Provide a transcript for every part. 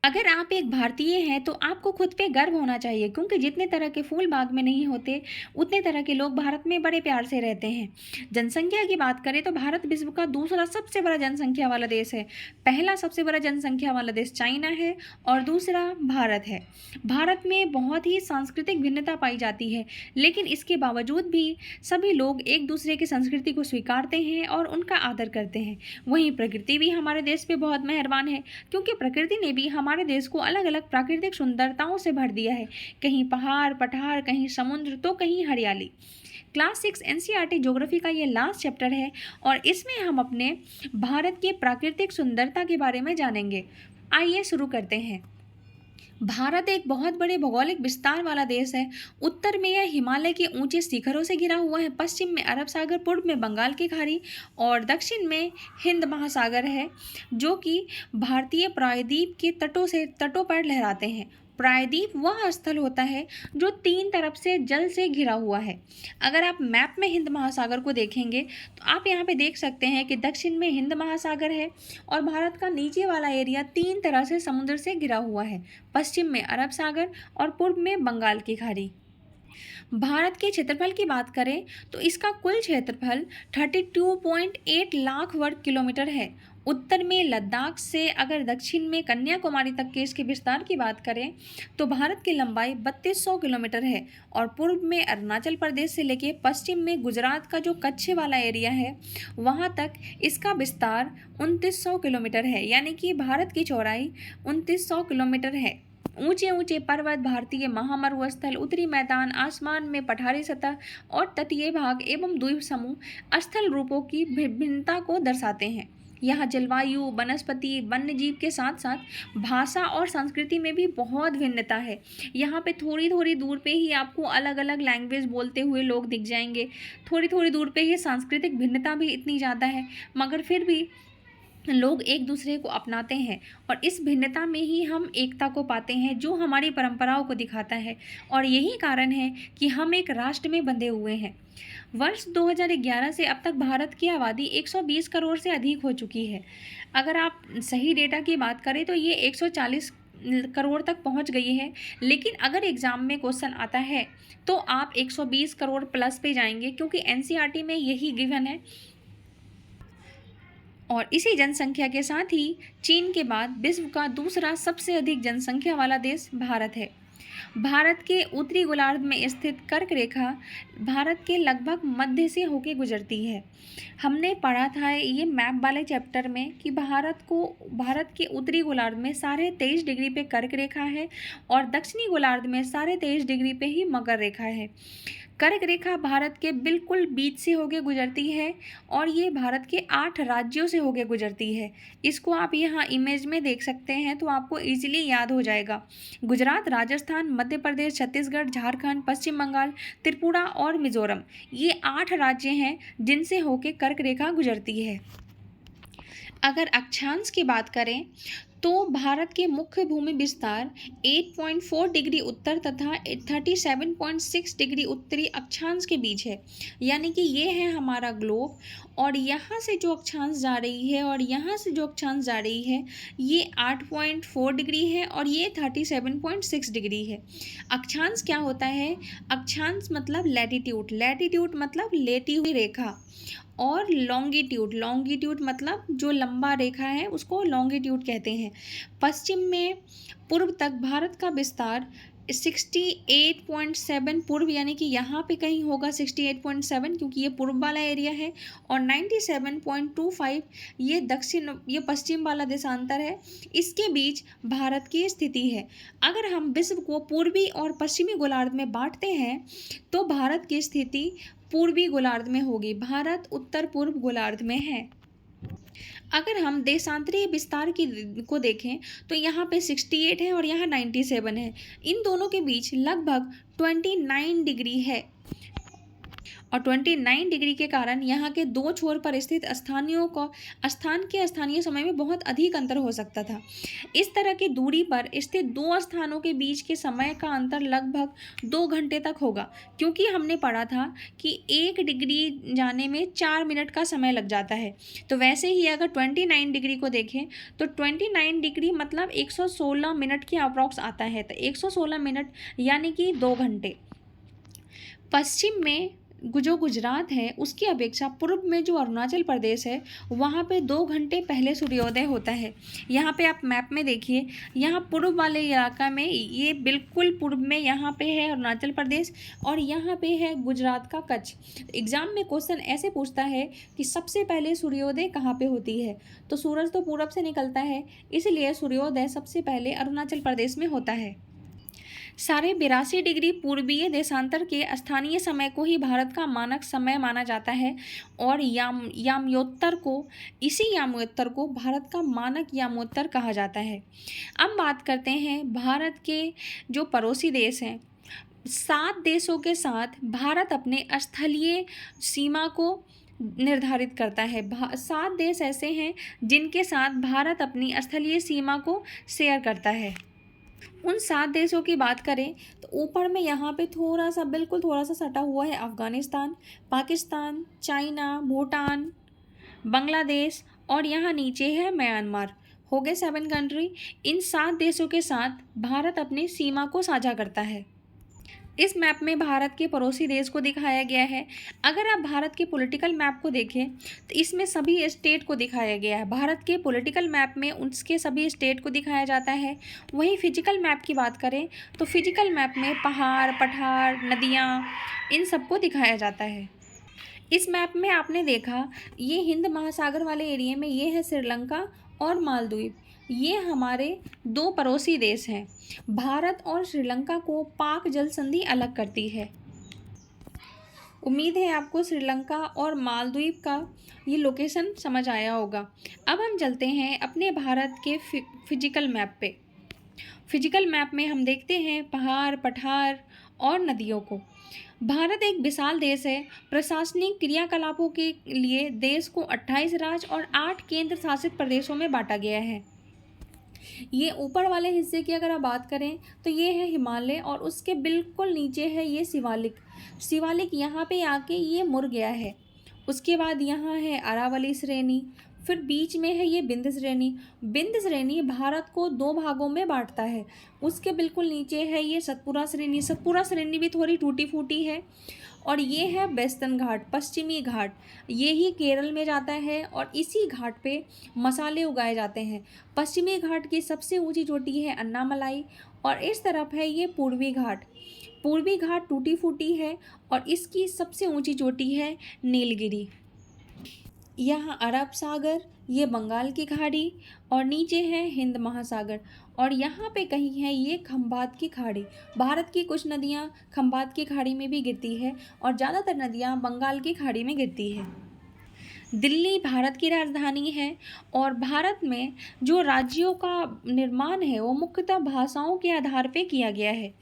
अगर आप एक भारतीय हैं तो आपको खुद पे गर्व होना चाहिए, क्योंकि जितने तरह के फूल बाग में नहीं होते उतने तरह के लोग भारत में बड़े प्यार से रहते हैं। जनसंख्या की बात करें तो भारत विश्व का दूसरा सबसे बड़ा जनसंख्या वाला देश है। पहला सबसे बड़ा जनसंख्या वाला देश चाइना है और दूसरा भारत है। भारत में बहुत ही सांस्कृतिक भिन्नता पाई जाती है, लेकिन इसके बावजूद भी सभी लोग एक दूसरे की संस्कृति को स्वीकारते हैं और उनका आदर करते हैं। वहीं प्रकृति भी हमारे देश पे बहुत मेहरबान है, क्योंकि प्रकृति ने भी हमारे देश को अलग अलग प्राकृतिक सुंदरताओं से भर दिया है। कहीं पहाड़ पठार, कहीं समुद्र, तो कहीं हरियाली। क्लास 6 एनसीईआरटी ज्योग्राफी का ये लास्ट चैप्टर है और इसमें हम अपने भारत की प्राकृतिक सुंदरता के बारे में जानेंगे। आइए शुरू करते हैं। भारत एक बहुत बड़े भौगोलिक विस्तार वाला देश है। उत्तर में यह हिमालय के ऊंचे शिखरों से घिरा हुआ है, पश्चिम में अरब सागर, पूर्व में बंगाल की खाड़ी और दक्षिण में हिंद महासागर है, जो कि भारतीय प्रायद्वीप के तटों पर लहराते हैं। प्रायद्वीप वह स्थल होता है जो तीन तरफ से जल से घिरा हुआ है। अगर आप मैप में हिंद महासागर को देखेंगे तो आप यहाँ पे देख सकते हैं कि दक्षिण में हिंद महासागर है और भारत का नीचे वाला एरिया तीन तरह से समुद्र से घिरा हुआ है, पश्चिम में अरब सागर और पूर्व में बंगाल की खाड़ी। भारत के क्षेत्रफल की बात करें तो इसका कुल क्षेत्रफल 32.8 लाख वर्ग किलोमीटर है। उत्तर में लद्दाख से अगर दक्षिण में कन्याकुमारी तक के इसके विस्तार की बात करें तो भारत की लंबाई 3200 किलोमीटर है और पूर्व में अरुणाचल प्रदेश से लेके पश्चिम में गुजरात का जो कच्छ वाला एरिया है वहाँ तक इसका विस्तार 2900 किलोमीटर है, यानी कि भारत की चौड़ाई 2900 किलोमीटर है। ऊंचे ऊंचे पर्वत, भारतीय महामरुस्थल, उत्तरी मैदान, आसमान में पठारी सतह और तटीय भाग एवं द्वीप समूह स्थल रूपों की भिन्नता को दर्शाते हैं। यहाँ जलवायु, वनस्पति, वन्यजीव के साथ साथ भाषा और संस्कृति में भी बहुत भिन्नता है। यहाँ पे थोड़ी थोड़ी दूर पे ही आपको अलग अलग लैंग्वेज बोलते हुए लोग दिख जाएंगे। थोड़ी थोड़ी दूर पे ही सांस्कृतिक भिन्नता भी इतनी ज़्यादा है, मगर फिर भी लोग एक दूसरे को अपनाते हैं और इस भिन्नता में ही हम एकता को पाते हैं, जो हमारी परंपराओं को दिखाता है। और यही कारण है कि हम एक राष्ट्र में बंधे हुए हैं। वर्ष 2011 से अब तक भारत की आबादी 120 करोड़ से अधिक हो चुकी है। अगर आप सही डेटा की बात करें तो ये 140 करोड़ तक पहुंच गई है, लेकिन अगर एग्ज़ाम में क्वेश्चन आता है तो आप 120 करोड़ प्लस पे जाएंगे, क्योंकि एनसीईआरटी में यही गिवन है। और इसी जनसंख्या के साथ ही चीन के बाद विश्व का दूसरा सबसे अधिक जनसंख्या वाला देश भारत है। भारत के उत्तरी गोलार्ध में स्थित कर्क रेखा भारत के लगभग मध्य से होकर गुजरती है। हमने पढ़ा था ये मैप वाले चैप्टर में कि भारत के उत्तरी गोलार्ध में 23.5 डिग्री पे कर्क रेखा है और दक्षिणी गोलार्ध में 23.5 डिग्री पे ही मकर रेखा है। कर्क रेखा भारत के बिल्कुल बीच से होकर गुजरती है और ये भारत के 8 राज्यों से होकर गुजरती है। इसको आप यहाँ इमेज में देख सकते हैं तो आपको इजीली याद हो जाएगा। गुजरात, राजस्थान, मध्य प्रदेश, छत्तीसगढ़, झारखंड, पश्चिम बंगाल, त्रिपुरा और मिजोरम, ये 8 राज्य हैं जिनसे होकर कर्क रेखा गुजरती है। अगर अक्षांश की बात करें तो भारत के मुख्य भूमि विस्तार 8.4 डिग्री उत्तर तथा 37.6 डिग्री उत्तरी अक्षांश के बीच है, यानी कि ये है हमारा ग्लोब। और यहाँ से जो अक्षांश जा रही है और यहाँ से जो अक्षांश जा रही है ये 8.4 डिग्री है और ये 37.6 डिग्री है। अक्षांश क्या होता है? अक्षांश मतलब लैटिट्यूड, लैटिट्यूड मतलब लेटी हुई रेखा, और लॉन्गिट्यूड मतलब जो लंबा रेखा है उसको लॉन्गिट्यूड कहते हैं। पश्चिम में पूर्व तक भारत का विस्तार 68.7 पूर्व, यानी कि यहाँ पे कहीं होगा 68.7 क्योंकि ये पूर्व वाला एरिया है, और 97.25 ये पश्चिम वाला देशांतर है। इसके बीच भारत की स्थिति है। अगर हम विश्व को पूर्वी और पश्चिमी गोलार्ध में बांटते हैं तो भारत की स्थिति पूर्वी गोलार्ध में होगी। भारत उत्तर पूर्व गोलार्ध में है। अगर हम देशांतरीय विस्तार को देखें तो यहाँ पे 68 है और यहाँ 97 है। इन दोनों के बीच लगभग 29 डिग्री है और 29 डिग्री के कारण यहाँ के दो छोर पर स्थित स्थान के स्थानीय समय में बहुत अधिक अंतर हो सकता था। इस तरह की दूरी पर स्थित दो स्थानों के बीच के समय का अंतर लगभग 2 घंटे तक होगा, क्योंकि हमने पढ़ा था कि 1 डिग्री जाने में 4 मिनट का समय लग जाता है। तो वैसे ही अगर 29 डिग्री को देखें तो 29 डिग्री मतलब 116 मिनट की अप्रॉक्स आता है। तो 116 मिनट यानी कि 2 घंटे। पश्चिम में जो गुजरात है उसकी अपेक्षा पूर्व में जो अरुणाचल प्रदेश है वहाँ पे 2 घंटे पहले सूर्योदय होता है। यहाँ पे आप मैप में देखिए, यहाँ पूर्व वाले इलाका में ये बिल्कुल पूर्व में यहाँ पे है अरुणाचल प्रदेश और यहाँ पे है गुजरात का कच्छ। एग्जाम में क्वेश्चन ऐसे पूछता है कि सबसे पहले सूर्योदय कहाँ पे होती है, तो सूरज तो पूरब से निकलता है, इसलिए सूर्योदय सबसे पहले अरुणाचल प्रदेश में होता है। 82.5 डिग्री पूर्वीय देशांतर के स्थानीय समय को ही भारत का मानक समय माना जाता है और याम्योत्तर को भारत का मानक यामोत्तर कहा जाता है। अब बात करते हैं भारत के जो पड़ोसी देश हैं। 7 देशों के साथ भारत अपने स्थलीय सीमा को निर्धारित करता है। 7 देश ऐसे हैं जिनके साथ भारत अपनी स्थलीय सीमा को शेयर करता है। उन 7 देशों की बात करें तो ऊपर में यहाँ पे बिल्कुल थोड़ा सा सटा हुआ है अफ़गानिस्तान, पाकिस्तान, चाइना, भूटान, बांग्लादेश और यहाँ नीचे है म्यांमार। हो गए 7 कंट्री। इन 7 देशों के साथ भारत अपनी सीमा को साझा करता है। इस मैप में भारत के पड़ोसी देश को दिखाया गया है। अगर आप भारत के पॉलिटिकल मैप को देखें तो इसमें सभी स्टेट को दिखाया गया है। भारत के पॉलिटिकल मैप में उसके सभी स्टेट को दिखाया जाता है। वहीं फिजिकल मैप की बात करें तो फिजिकल मैप में पहाड़, पठार, नदियाँ इन सबको दिखाया जाता है। इस मैप में आपने देखा ये हिंद महासागर वाले एरिया में ये है श्रीलंका और मालदीव। ये हमारे 2 पड़ोसी देश हैं। भारत और श्रीलंका को पाक जल संधि अलग करती है। उम्मीद है आपको श्रीलंका और मालदीव का ये लोकेशन समझ आया होगा। अब हम चलते हैं अपने भारत के फिजिकल मैप पे। फिजिकल मैप में हम देखते हैं पहाड़, पठार और नदियों को। भारत एक विशाल देश है। प्रशासनिक क्रियाकलापों के लिए देश को 28 राज्य और 8 केंद्र शासित प्रदेशों में बांटा गया है। ये ऊपर वाले हिस्से की अगर आप बात करें तो ये है हिमालय और उसके बिल्कुल नीचे है ये शिवालिक यहाँ पे आके ये मुड़ गया है। उसके बाद यहाँ है अरावली श्रेणी, फिर बीच में है ये विंध्य श्रेणी भारत को 2 भागों में बांटता है। उसके बिल्कुल नीचे है ये सतपुरा श्रेणी भी थोड़ी टूटी फूटी है। और ये है वेस्टर्न घाट, पश्चिमी घाट, ये ही केरल में जाता है और इसी घाट पे मसाले उगाए जाते हैं। पश्चिमी घाट की सबसे ऊंची चोटी है अन्नामलाई और इस तरफ है ये पूर्वी घाट टूटी फूटी है और इसकी सबसे ऊंची चोटी है नीलगिरी। यहाँ अरब सागर, ये बंगाल की खाड़ी और नीचे है हिंद महासागर और यहाँ पे कहीं है ये खंबात की खाड़ी। भारत की कुछ नदियाँ खंबात की खाड़ी में भी गिरती है और ज़्यादातर नदियाँ बंगाल की खाड़ी में गिरती है। दिल्ली भारत की राजधानी है और भारत में जो राज्यों का निर्माण है वो मुख्यतः भाषाओं के आधार पर किया गया है।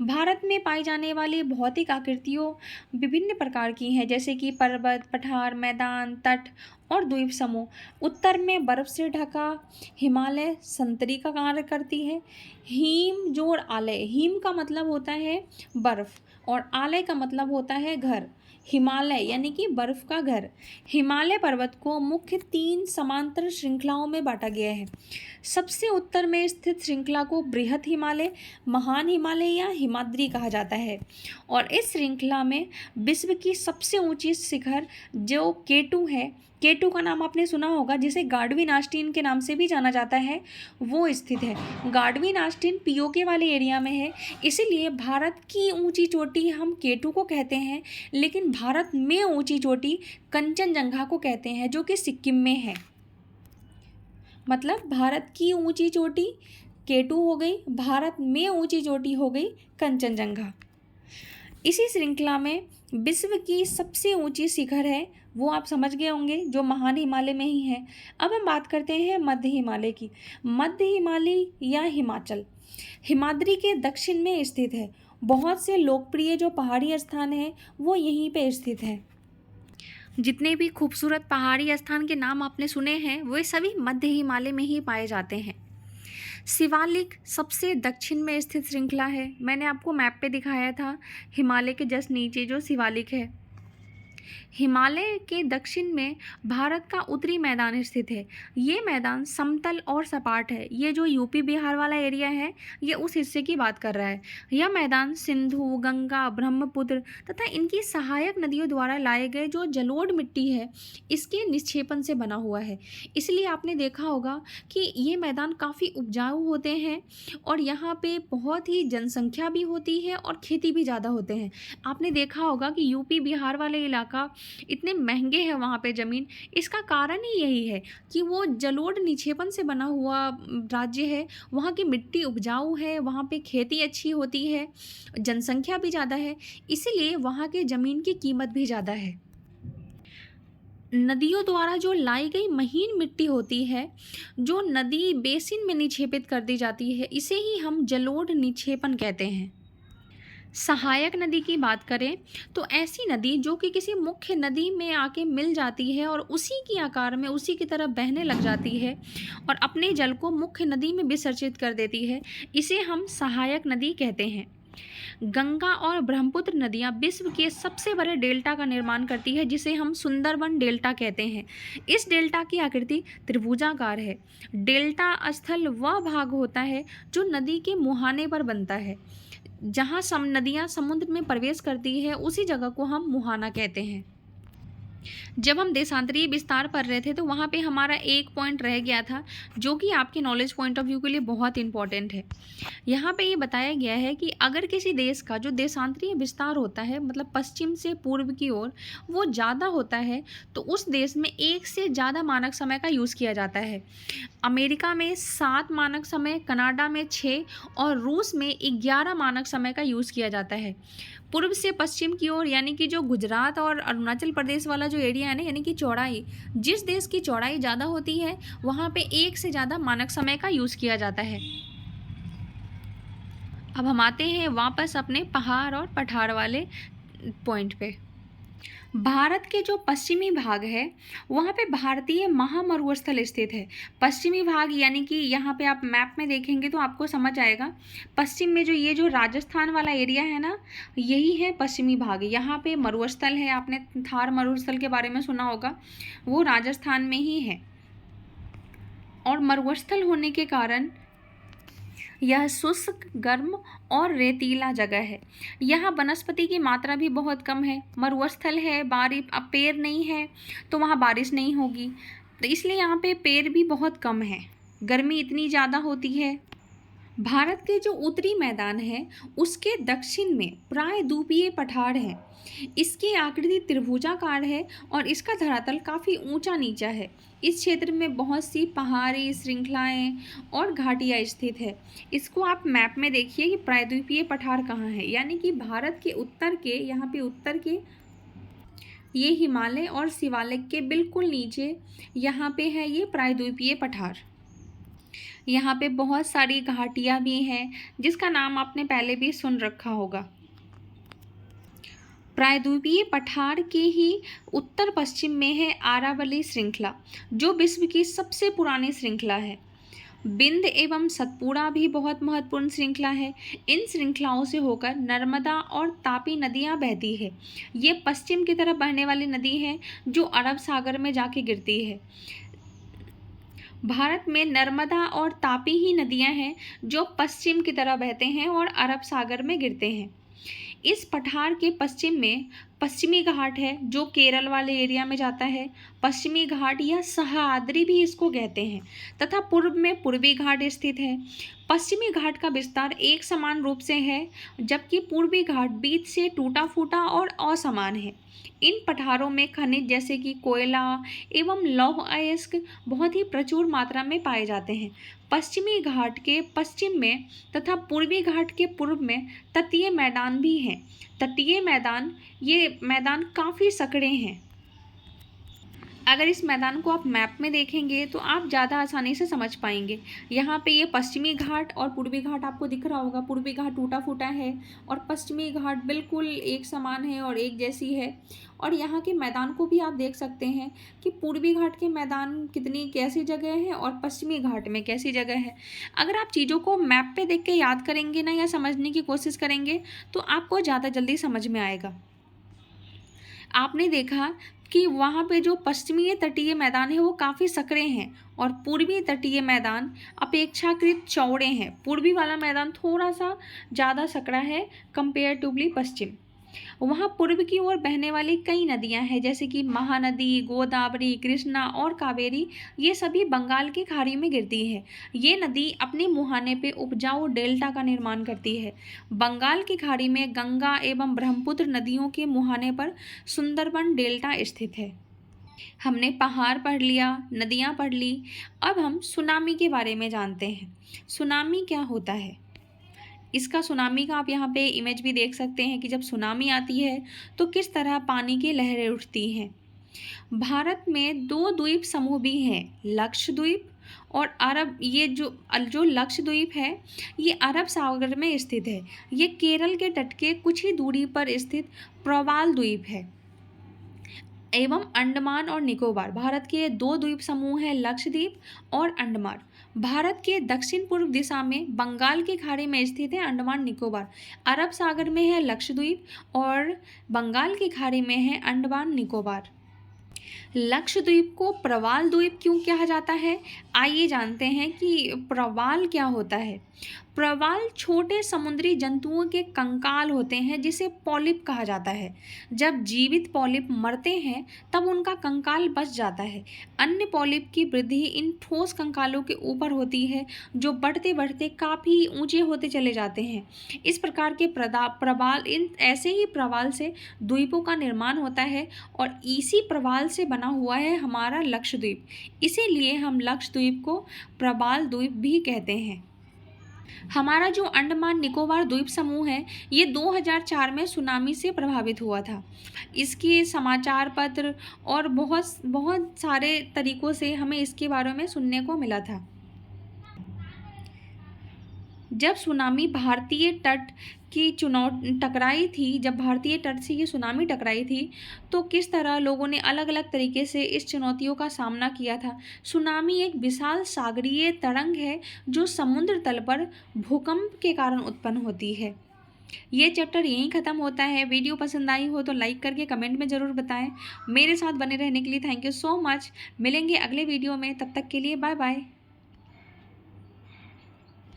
भारत में पाई जाने वाली भौतिक आकृतियों विभिन्न प्रकार की हैं, जैसे कि पर्वत, पठार, मैदान, तट और द्वीप समूह। उत्तर में बर्फ से ढका हिमालय संतरी का कार्य करती है। हिम जोड़ आलय, हिम का मतलब होता है बर्फ और आलय का मतलब होता है घर। हिमालय यानी कि बर्फ का घर। हिमालय पर्वत को मुख्य 3 समांतर श्रृंखलाओं में बांटा गया है। सबसे उत्तर में स्थित श्रृंखला को बृहत हिमालय, महान हिमालय या हिमाद्री कहा जाता है और इस श्रृंखला में विश्व की सबसे ऊंची शिखर जो केटू है, केटू का नाम आपने सुना होगा, जिसे गार्डविन आस्टीन के नाम से भी जाना जाता है, वो स्थित है। गार्डविन आस्टीन पीओके वाले एरिया में है, इसीलिए भारत की ऊंची चोटी हम केटू को कहते हैं, लेकिन भारत में ऊंची चोटी कंचनजंगा को कहते हैं जो कि सिक्किम में है। मतलब भारत की ऊंची चोटी केटू हो गई, भारत में ऊंची चोटी हो गई कंचनजंगा। इसी श्रृंखला में विश्व की सबसे ऊंची शिखर है वो आप समझ गए होंगे, जो महान हिमालय में ही है। अब हम बात करते हैं मध्य हिमालय की। मध्य हिमालय या हिमाचल हिमाद्री के दक्षिण में स्थित है। बहुत से लोकप्रिय जो पहाड़ी स्थान हैं वो यहीं पे स्थित है। जितने भी खूबसूरत पहाड़ी स्थान के नाम आपने सुने हैं वे सभी मध्य हिमालय में ही पाए जाते हैं। शिवालिक सबसे दक्षिण में स्थित श्रृंखला है। मैंने आपको मैप पे दिखाया था, हिमालय के जस्ट नीचे जो शिवालिक है। हिमालय के दक्षिण में भारत का उत्तरी मैदान स्थित है। ये मैदान समतल और सपाट है। ये जो यूपी बिहार वाला एरिया है ये उस हिस्से की बात कर रहा है। यह मैदान सिंधु, गंगा, ब्रह्मपुत्र तथा इनकी सहायक नदियों द्वारा लाए गए जो जलोढ़ मिट्टी है इसके निक्षेपण से बना हुआ है। इसलिए आपने देखा होगा कि ये मैदान काफ़ी उपजाऊ होते हैं और यहाँ पे बहुत ही जनसंख्या भी होती है और खेती भी ज़्यादा होते हैं। आपने देखा होगा कि यूपी बिहार वाले इलाका इतने महंगे हैं वहाँ पे ज़मीन, इसका कारण ही यही है कि वो जलोढ़ निक्षेपण से बना हुआ राज्य है। वहाँ की मिट्टी उपजाऊ है, वहाँ पे खेती अच्छी होती है, जनसंख्या भी ज़्यादा है, इसीलिए वहाँ के ज़मीन की कीमत भी ज़्यादा है। नदियों द्वारा जो लाई गई महीन मिट्टी होती है जो नदी बेसिन में निक्षेपित कर दी जाती है इसे ही हम जलोढ़ निक्षेपण कहते हैं। सहायक नदी की बात करें तो ऐसी नदी जो कि किसी मुख्य नदी में आके मिल जाती है और उसी की आकार में उसी की तरह बहने लग जाती है और अपने जल को मुख्य नदी में विसर्जित कर देती है, इसे हम सहायक नदी कहते हैं। गंगा और ब्रह्मपुत्र नदियाँ विश्व के सबसे बड़े डेल्टा का निर्माण करती है जिसे हम सुंदरबन डेल्टा कहते हैं। इस डेल्टा की आकृति त्रिभुजाकार है। डेल्टा स्थल वह भाग होता है जो नदी के मुहाने पर बनता है। जहाँ नदियाँ समुद्र में प्रवेश करती है उसी जगह को हम मुहाना कहते हैं। जब हम देशांतरीय विस्तार पढ़ रहे थे तो वहाँ पे हमारा एक पॉइंट रह गया था जो कि आपके नॉलेज पॉइंट ऑफ व्यू के लिए बहुत इंपॉर्टेंट है। यहाँ पे ये बताया गया है कि अगर किसी देश का जो देशांतरीय विस्तार होता है मतलब पश्चिम से पूर्व की ओर वो ज़्यादा होता है तो उस देश में एक से ज़्यादा मानक समय का यूज़ किया जाता है। अमेरिका में 7 मानक समय, कनाडा में 6 और रूस में 11 मानक समय का यूज़ किया जाता है। पूर्व से पश्चिम की ओर यानी कि जो गुजरात और अरुणाचल प्रदेश वाला जो एरिया है ना यानी कि चौड़ाई, जिस देश की चौड़ाई ज़्यादा होती है वहाँ पे एक से ज़्यादा मानक समय का यूज़ किया जाता है। अब हम आते हैं वापस अपने पहाड़ और पठार वाले पॉइंट पे। भारत के जो पश्चिमी भाग है वहाँ पे भारतीय महामरुस्थल स्थित है। पश्चिमी भाग यानी कि यहाँ पे आप मैप में देखेंगे तो आपको समझ आएगा। पश्चिम में जो ये जो राजस्थान वाला एरिया है ना यही है पश्चिमी भाग। यहाँ पे मरुस्थल है, आपने थार मरुस्थल के बारे में सुना होगा, वो राजस्थान में ही है। और मरुस्थल होने के कारण यह शुष्क, गर्म और रेतीला जगह है। यहाँ वनस्पति की मात्रा भी बहुत कम है। मरुस्थल है, अब पेड़ नहीं है तो वहाँ बारिश नहीं होगी, तो इसलिए यहाँ पे पेड़ भी बहुत कम है। गर्मी इतनी ज़्यादा होती है। भारत के जो उत्तरी मैदान है उसके दक्षिण में प्रायद्वीपीय पठार है। इसकी आकृति त्रिभुजाकार है और इसका धरातल काफ़ी ऊंचा नीचा है। इस क्षेत्र में बहुत सी पहाड़ी श्रृंखलाएं और घाटियां स्थित है। इसको आप मैप में देखिए कि प्रायद्वीपीय पठार कहाँ है, यानी कि भारत के उत्तर के यहाँ पे उत्तर के ये हिमालय और शिवालिक के बिल्कुल नीचे यहाँ पे है ये प्रायद्वीपीय पठार। यहाँ पे बहुत सारी घाटियाँ भी हैं जिसका नाम आपने पहले भी सुन रखा होगा। प्रायद्वीपीय पठार के ही उत्तर पश्चिम में है आरावली श्रृंखला जो विश्व की सबसे पुरानी श्रृंखला है। बिंद एवं सतपुड़ा भी बहुत महत्वपूर्ण श्रृंखला है। इन श्रृंखलाओं से होकर नर्मदा और तापी नदियाँ बहती है। ये पश्चिम की तरफ बहने वाली नदी है जो अरब सागर में जाके गिरती है। भारत में नर्मदा और तापी ही नदियां हैं जो पश्चिम की तरफ बहते हैं और अरब सागर में गिरते हैं। इस पठार के पश्चिम में पश्चिमी घाट है जो केरल वाले एरिया में जाता है। पश्चिमी घाट या सह्याद्री भी इसको कहते हैं तथा पूर्व में पूर्वी घाट स्थित है। पश्चिमी घाट का विस्तार एक समान रूप से है जबकि पूर्वी घाट बीच से टूटा फूटा और असमान है। इन पठारों में खनिज जैसे कि कोयला एवं लौह अयस्क बहुत ही प्रचुर मात्रा में पाए जाते हैं। पश्चिमी घाट के पश्चिम में तथा पूर्वी घाट के पूर्व में तटीय मैदान भी हैं। तटीय मैदान, ये मैदान काफ़ी सकड़े हैं। अगर इस मैदान को आप मैप में देखेंगे तो आप ज़्यादा आसानी से समझ पाएंगे। यहाँ पे ये पश्चिमी घाट और पूर्वी घाट आपको दिख रहा होगा। पूर्वी घाट टूटा फूटा है और पश्चिमी घाट बिल्कुल एक समान है और एक जैसी है। और यहाँ के मैदान को भी आप देख सकते हैं कि पूर्वी घाट के मैदान कितनी कैसी जगह है और पश्चिमी घाट में कैसी जगह है। अगर आप चीज़ों को मैप पे देख के याद करेंगे ना या समझने की कोशिश करेंगे तो आपको ज़्यादा जल्दी समझ में आएगा। आपने देखा कि वहाँ पे जो पश्चिमी तटीय मैदान है वो काफ़ी सकरे हैं और पूर्वी तटीय मैदान अपेक्षाकृत चौड़े हैं। पूर्वी वाला मैदान थोड़ा सा ज़्यादा सकरा है कंपेरेटिवली पश्चिम। वहाँ पूर्व की ओर बहने वाली कई नदियाँ हैं जैसे कि महानदी, गोदावरी, कृष्णा और कावेरी। ये सभी बंगाल की खाड़ी में गिरती है। ये नदी अपने मुहाने पे उपजाऊ डेल्टा का निर्माण करती है। बंगाल की खाड़ी में गंगा एवं ब्रह्मपुत्र नदियों के मुहाने पर सुंदरबन डेल्टा स्थित है। हमने पहाड़ पढ़ लिया, नदियाँ पढ़ ली, अब हम सुनामी के बारे में जानते हैं। सुनामी क्या होता है? इसका सुनामी का आप यहाँ पे इमेज भी देख सकते हैं कि जब सुनामी आती है तो किस तरह पानी की लहरें उठती हैं। भारत में 2 द्वीप समूह भी हैं, लक्षद्वीप और अरब। ये जो लक्षद्वीप है ये अरब सागर में स्थित है। ये केरल के तट के कुछ ही दूरी पर स्थित प्रवाल द्वीप है। एवं अंडमान और निकोबार। भारत के 2 द्वीप समूह हैं, लक्षद्वीप और अंडमान। भारत के दक्षिण पूर्व दिशा में बंगाल की खाड़ी में स्थित है अंडमान निकोबार। अरब सागर में है लक्षद्वीप और बंगाल की खाड़ी में है अंडमान निकोबार। लक्षद्वीप को प्रवाल द्वीप क्यों कहा जाता है? आइए जानते हैं कि प्रवाल क्या होता है। प्रवाल छोटे समुद्री जंतुओं के कंकाल होते हैं जिसे पॉलिप कहा जाता है। जब जीवित पॉलिप मरते हैं तब उनका कंकाल बच जाता है। अन्य पॉलिप की वृद्धि इन ठोस कंकालों के ऊपर होती है जो बढ़ते बढ़ते काफ़ी ऊंचे होते चले जाते हैं। इस प्रकार के प्रवाल, इन ऐसे ही प्रवाल से द्वीपों का निर्माण होता है और इसी प्रवाल से बना हुआ है हमारा लक्षद्वीप। इसीलिए हम लक्षद्वीप को प्रवाल द्वीप भी कहते हैं। हमारा जो अंडमान निकोबार द्वीप समूह है ये 2004 में सुनामी से प्रभावित हुआ था। इसके समाचार पत्र और बहुत बहुत सारे तरीक़ों से हमें इसके बारे में सुनने को मिला था। जब सुनामी भारतीय तट की टकराई थी, जब भारतीय तट से ये सुनामी टकराई थी तो किस तरह लोगों ने अलग अलग तरीके से इस चुनौतियों का सामना किया था। सुनामी एक विशाल सागरीय तरंग है जो समुद्र तल पर भूकंप के कारण उत्पन्न होती है। ये चैप्टर यहीं ख़त्म होता है। वीडियो पसंद आई हो तो लाइक करके कमेंट में ज़रूर बताएं। मेरे साथ बने रहने के लिए थैंक यू सो मच। मिलेंगे अगले वीडियो में, तब तक के लिए बाय बाय।